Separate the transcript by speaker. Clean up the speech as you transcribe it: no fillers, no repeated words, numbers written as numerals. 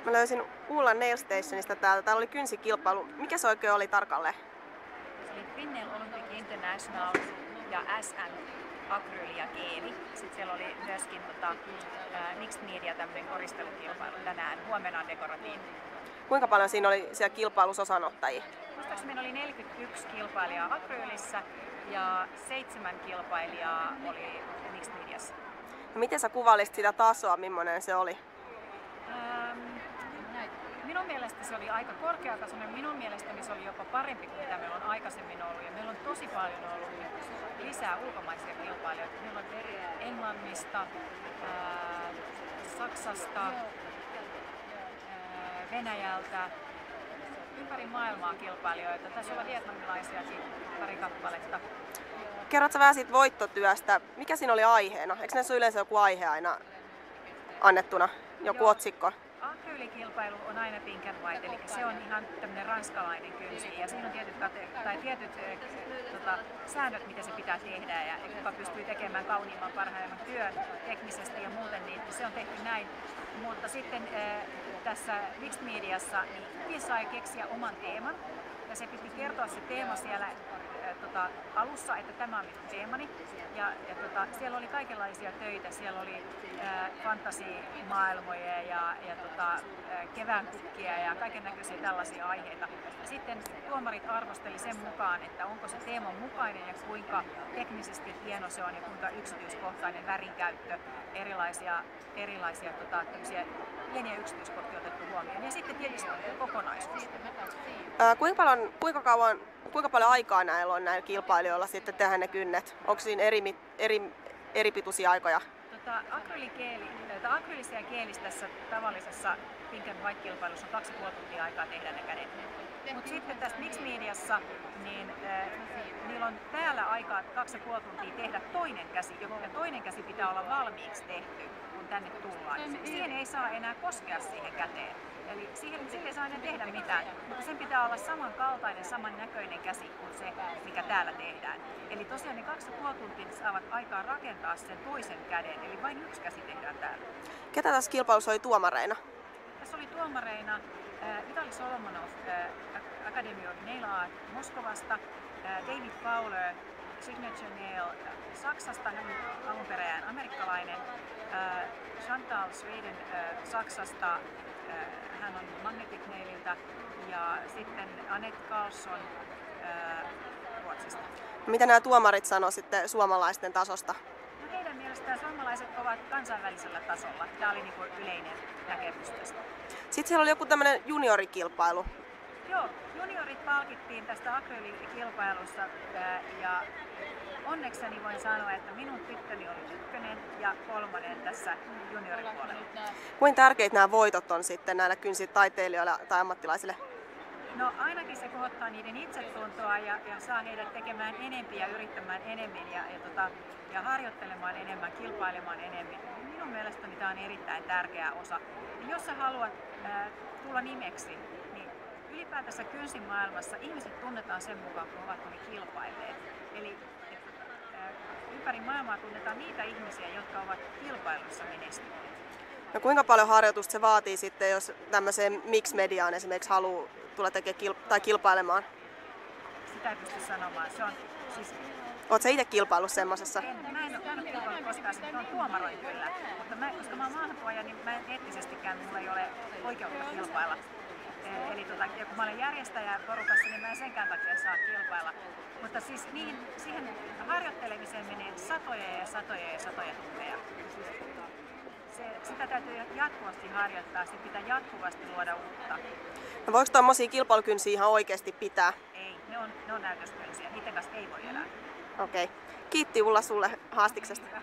Speaker 1: Mä löysin Uulan Nail Stationista täältä. Täällä oli kynsikilpailu. Mikä se oikein oli tarkalleen?
Speaker 2: Se oli Finnair Olympic International ja SN Acryli ja Geeli. Sitten siellä oli myöskin Mixed Media tämmöinen koristelukilpailu tänään. Huomenna on dekoratiivinen.
Speaker 1: Kuinka paljon siinä oli siellä kilpailussa osanottajia?
Speaker 2: Muistaakseni meillä oli 41 kilpailijaa Acrylissä ja 7 kilpailijaa oli Mixed Mediassa.
Speaker 1: Ja miten sä kuvailisit sitä tasoa, millainen se oli?
Speaker 2: Minun mielestä se oli aika korkeatasoinen. Minun mielestäni se oli jopa parempi kuin mitä meillä on aikaisemmin ollut. Ja meillä on tosi paljon ollut lisää ulkomaisia kilpailijoita. Meillä on Englannista, Saksasta, Venäjältä, ympäri maailmaa kilpailijoita. Tässä on vietnamilaisiakin pari kappaletta.
Speaker 1: Kerrotko vähän siitä voittotyöstä? Mikä siinä oli aiheena? Eikö näissä ole yleensä joku aihe aina annettuna? Joku otsikko?
Speaker 2: Akryylikilpailu on aina pink and white, eli se on ihan tämmöinen ranskalainen kynsi ja siinä on tietyt säännöt, mitä se pitää tehdä ja kuka pystyy tekemään kauniimman, parhaimman työn teknisesti ja muuten, niin se on tehty näin. Mutta sitten tässä Mixed Mediassa niin kukin sai keksiä oman teeman ja se piti kertoa se teema siellä alussa, että tämä on minun teemani. Siellä oli kaikenlaisia töitä. Siellä oli fantasimaailmoja ja kevään kukkia ja kaikennäköisiä tällaisia aiheita. Ja sitten tuomarit arvosteli sen mukaan, että onko se teeman mukainen ja kuinka teknisesti hieno se on ja kuinka yksityiskohtainen värinkäyttö, erilaisia pieniä yksityiskohtia otettu huomioon. Ja sitten tietysti kokonaisuus.
Speaker 1: Kuinka paljon aikaa näillä kilpailijoilla sitten tehdä ne kynnet? Onko siinä eri pituisia aikoja?
Speaker 2: Akryylissä ja geelissä tässä tavallisessa pink and white -kilpailussa on 2,5 tuntia aikaa tehdä ne kädet. Mutta sitten tässä Mixed Mediassa, niin niillä on täällä aikaa 2,5 tuntia tehdä toinen käsi, ja toinen käsi pitää olla valmiiksi tehty, kun tänne tullaan. Siihen ei saa enää koskea siihen käteen. Eli sille ei saa enää tehdä mitään, mutta sen pitää olla samankaltainen, samannäköinen käsi kuin se, mikä täällä tehdään. Eli tosiaan ne 2,5 tuntia saavat aikaa rakentaa sen toisen käden, eli vain yksi käsi tehdään täällä.
Speaker 1: Ketä tässä kilpailussa oli tuomareina?
Speaker 2: Tässä oli tuomareina Vitali Solomonov Academy of Nail Art Moskovasta, David Fowler Signature Nail Saksasta, hän on alunperäinen amerikkalainen, Chantal Sweden Saksasta, hän on Magnetic Naililta ja sitten Annette Carlson Ruotsista.
Speaker 1: Mitä nämä tuomarit sanoo sitten suomalaisten tasosta?
Speaker 2: No heidän mielestään suomalaiset ovat kansainvälisellä tasolla. Tämä oli niin kuin yleinen näkemys tästä.
Speaker 1: Sitten siellä oli joku tämmöinen juniorikilpailu.
Speaker 2: Joo, juniorit palkittiin tästä akryylikilpailusta ja onnekseni voin sanoa, että minun tyttöni oli 1. ja 3. tässä junioripuolella.
Speaker 1: Kuinka tärkeitä nämä voitot on sitten näillä kynsitaiteilijoilla tai ammattilaisille?
Speaker 2: No ainakin se kohottaa niiden itsetuntoa ja saa heidät tekemään enemmän ja yrittämään enemmän ja harjoittelemaan enemmän, kilpailemaan enemmän. Minun mielestäni tämä on erittäin tärkeä osa. Ja jos sä haluat tulla nimeksi, niin ylipäätänsä kynsimaailmassa ihmiset tunnetaan sen mukaan, kun ovat ne kilpailleet. Eli ympäri maailmaa tunnetaan niitä ihmisiä, jotka ovat kilpailussa menestyneet.
Speaker 1: No kuinka paljon harjoitusta se vaatii sitten, jos tämmöiseen Mixed Mediaan esimerkiksi haluaa tulla tekemään kilpailemaan?
Speaker 2: Sitä ei pysty sanomaan. Se on, siis,
Speaker 1: oletko sä itse kilpaillut semmoisessa?
Speaker 2: Mä en ole kilpailut koskaan, se on tuomaroin kyllä. Mutta koska mä oon maahantuoja, niin mä en eettisestikään, mulla ei ole oikeutta kilpailla. Eli ja kun mä olen järjestäjä porukassa, niin mä en senkään takia saa kilpailla. Mutta siis siihen harjoittelemiseen menee satoja ja satoja ja satoja tunteja. Sitä täytyy jatkuvasti harjoittaa, sitä pitää jatkuvasti luoda uutta.
Speaker 1: No voiko tommosia kilpailukynsiä ihan oikeasti pitää?
Speaker 2: Ei, ne on näytöskynsiä, niiden kanssa ei voi elää.
Speaker 1: Okei. Kiitti Ulla sulle haastiksesta.